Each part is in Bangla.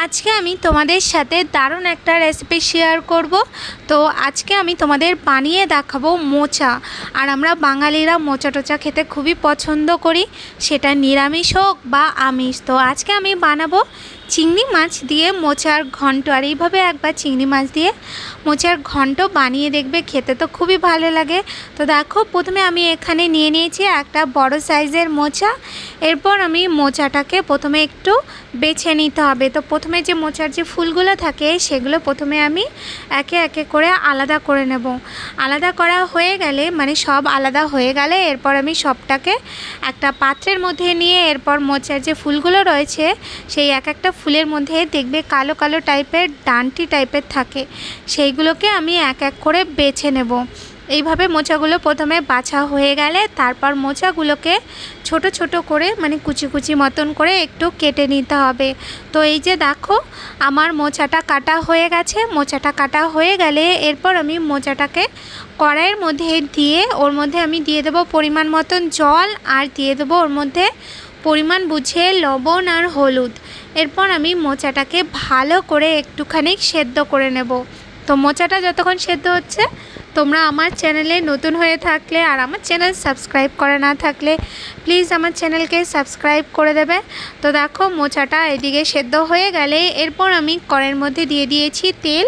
আজকে আমি তোমাদের সাথে দারুণ একটা রেসিপি শেয়ার করব। তো আজকে আমি তোমাদের বানিয়ে দেখাবো মোচা। আর আমরা বাঙালিরা মোচা টোচা খেতে খুবই পছন্দ করি, সেটা নিরামিষ হোক বা আমিষ। তো আজকে আমি বানাবো চিংড়ি মাছ দিয়ে মোচার ঘন্ট। আর এইভাবে একবার চিংড়ি মাছ দিয়ে মোচার ঘন্ট বানিয়ে দেখবে, খেতে তো খুবই ভালো লাগে। তো দেখো, প্রথমে আমি এখানে নিয়ে নিয়েছি একটা বড় সাইজের মোচা। এরপর আমি মোচাটাকে প্রথমে একটু বেছে নিতে হবে। তো প্রথমে যে মোচার যে ফুলগুলো থাকে সেগুলো প্রথমে আমি একে একে করে আলাদা করে নেব। আলাদা করা হয়ে গেলে, মানে সব আলাদা হয়ে গেলে, এরপর আমি সবটাকে একটা পাত্রের মধ্যে নিয়ে এরপর মোচার যে ফুলগুলো রয়েছে সেই এক একটা ফুলের মধ্যে দেখবে কালো কালো টাইপের ডান্টি টাইপের থাকে, সেইগুলোকে আমি এক এক করে বেছে নেব। এইভাবে মোচাগুলো প্রথমে বাছা হয়ে গেলে তারপর মোচাগুলোকে ছোট ছোট করে, মানে কুচি কুচি মতন করে একটু কেটে নিতে হবে। তো এই যে দেখো, আমার মোচাটা কাটা হয়ে গেছে। মোচাটা কাটা হয়ে গেলে এরপর আমি মোচাটাকে কড়াইয়ের মধ্যে দিয়ে ওর মধ্যে আমি দিয়ে দেবো পরিমাণ মতন জল, আর দিয়ে দেবো ওর মধ্যে পরিমাণ বুঝে লবণ আর হলুদ। এরপর আমি মোচাটাকে ভালো করে একটুখানি সেদ্ধ করে নেব। তো মোচাটা যতক্ষণ সেদ্ধ হচ্ছে, তোমরা আমার চ্যানেলে নতুন হয়ে থাকলে আর আমার চ্যানেল সাবস্ক্রাইব করে না থাকলে প্লিজ আমার চ্যানেলকে সাবস্ক্রাইব করে দেবে। তো দেখো, মোচাটা এদিকে সেদ্ধ হয়ে গেলে এরপর আমি কড়াইয়ের মধ্যে দিয়ে দিয়েছি তেল।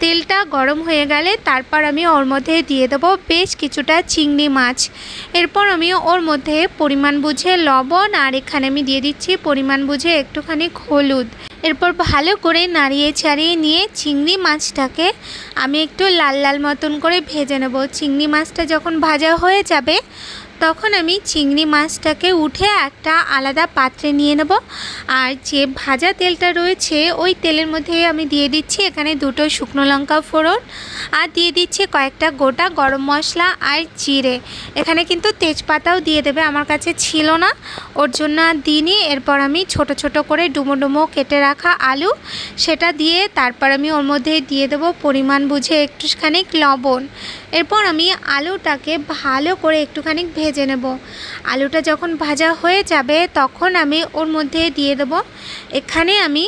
তেলটা গরম হয়ে গেলে তারপর আমি ওর মধ্যে দিয়ে দেবো বেশ কিছুটা চিংড়ি মাছ। এরপর আমি ওর মধ্যে পরিমাণ বুঝে লবণ, আর এখানে আমি দিয়ে দিচ্ছি পরিমাণ বুঝে একটুখানি হলুদ। এরপর ভালো করে নাড়িয়ে চাড়িয়ে নিয়ে চিংড়ি মাছটাকে আমি একটু লাল লাল মতন করে ভেজে নেব। চিংড়ি মাছটা যখন ভাজা হয়ে যাবে তখন আমি চিংড়ি মাছটাকে উঠে একটা আলাদা পাত্রে নিয়ে নেব। আর যে ভাজা তেলটা রয়েছে ওই তেলের মধ্যে আমি দিয়ে দিচ্ছি এখানে দুটো শুকনো লঙ্কা ফোড়ন, আর দিয়ে দিচ্ছি কয়েকটা গোটা গরম মশলা আর জিরে। এখানে কিন্তু তেজপাতাও দিয়ে দেবে, আমার কাছে ছিল না ওর জন্য আর দিইনি। এরপর আমি ছোট ছোট করে ডুমো ডুমো কেটে রাখা আলু সেটা দিয়ে তারপর আমি ওর মধ্যে দিয়ে দেবো পরিমাণ বুঝে একটুখানি লবণ। এরপর আমি আলুটাকে ভালো করে একটুখানি ভেজে নেব। আলুটা যখন ভাজা হয়ে যাবে তখন আমি ওর মধ্যে দিয়ে দেব, এখানে আমি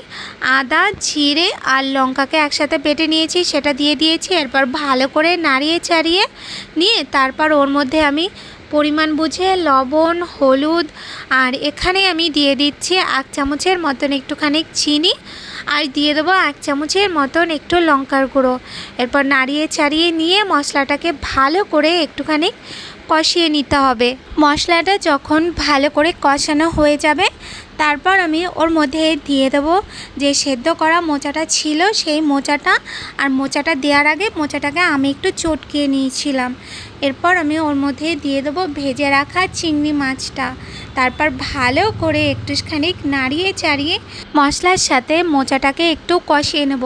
আদা জিরে আর লঙ্কাকে একসাথে বেটে নিয়েছি, সেটা দিয়ে দিয়েছি। এরপর ভালো করে নাড়িয়ে চাড়িয়ে নিয়ে তারপর ওর মধ্যে আমি পরিমাণ বুঝে লবণ হলুদ, আর এখানে আমি দিয়ে দিচ্ছি 1 চামচের মতন একটুখানি চিনি, আর দিয়ে দেবো 1 চামচের মতন একটু লঙ্কার গুঁড়ো। এরপর নাড়িয়ে চাড়িয়ে নিয়ে মশলাটাকে ভালো করে একটুখানি কষিয়ে নিতে হবে। মশলাটা যখন ভালো করে কষানো হয়ে যাবে তারপর আমি ওর মধ্যে দিয়ে দেবো যে সেদ্ধ করা মোচাটা ছিল সেই মোচাটা। আর মোচাটা দেওয়ার আগে মোচাটাকে আমি একটু চটকিয়ে নিয়েছিলাম। এরপর আমি ওর মধ্যে দিয়ে দেবো ভেজে রাখা চিংড়ি মাছটা। তারপর ভালো করে একটুখানি নাড়িয়ে চাড়িয়ে মশলার সাথে মোচাটাকে একটু কষিয়ে নেব।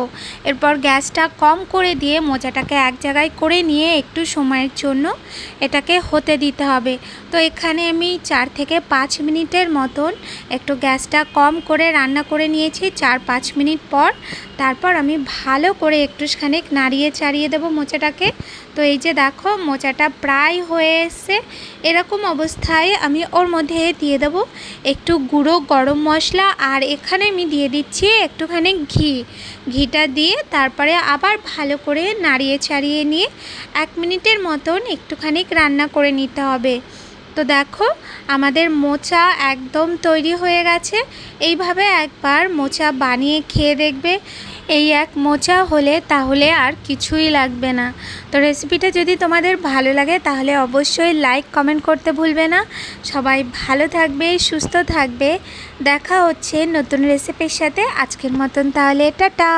এরপর গ্যাসটা কম করে দিয়ে মোচাটাকে এক জায়গায় করে নিয়ে একটু সময়ের জন্য এটাকে হতে দিতে হবে। তো এখানে আমি 4 থেকে 5 মিনিটের মতন একটু গ্যাসটা কম করে রান্না করে নিয়েছি। 4-5 মিনিট পর তারপর আমি ভালো করে একটুখানি নাড়িয়ে চাড়িয়ে দেবো মোচাটাকে। তো এই যে দেখো, মোচাটা প্রায় হয়ে এসছে। এরকম অবস্থায় আমি ওর মধ্যে দিয়ে দেবো একটু গুঁড়ো গরম মশলা, আর এখানে আমি দিয়ে দিচ্ছি একটুখানি ঘিটা দিয়ে তারপরে আবার ভালো করে নাড়িয়ে চাড়িয়ে নিয়ে 1 মিনিটের মতন একটুখানি রান্না করে নিতে হবে। তো দেখো, আমাদের মোচা একদম তৈরি হয়ে গেছে। এইভাবে একবার মোচা বানিয়ে খেয়ে দেখবে, এই এক মোচা হলে তাহলে আর কিছুই লাগবে না। তো রেসিপিটা যদি তোমাদের ভালো লাগে তাহলে অবশ্যই লাইক কমেন্ট করতে ভুলবে না। সবাই ভালো থাকবে, সুস্থ থাকবে। দেখা হচ্ছে নতুন রেসিপির সাথে। আজকের মতন তাহলে টাটা।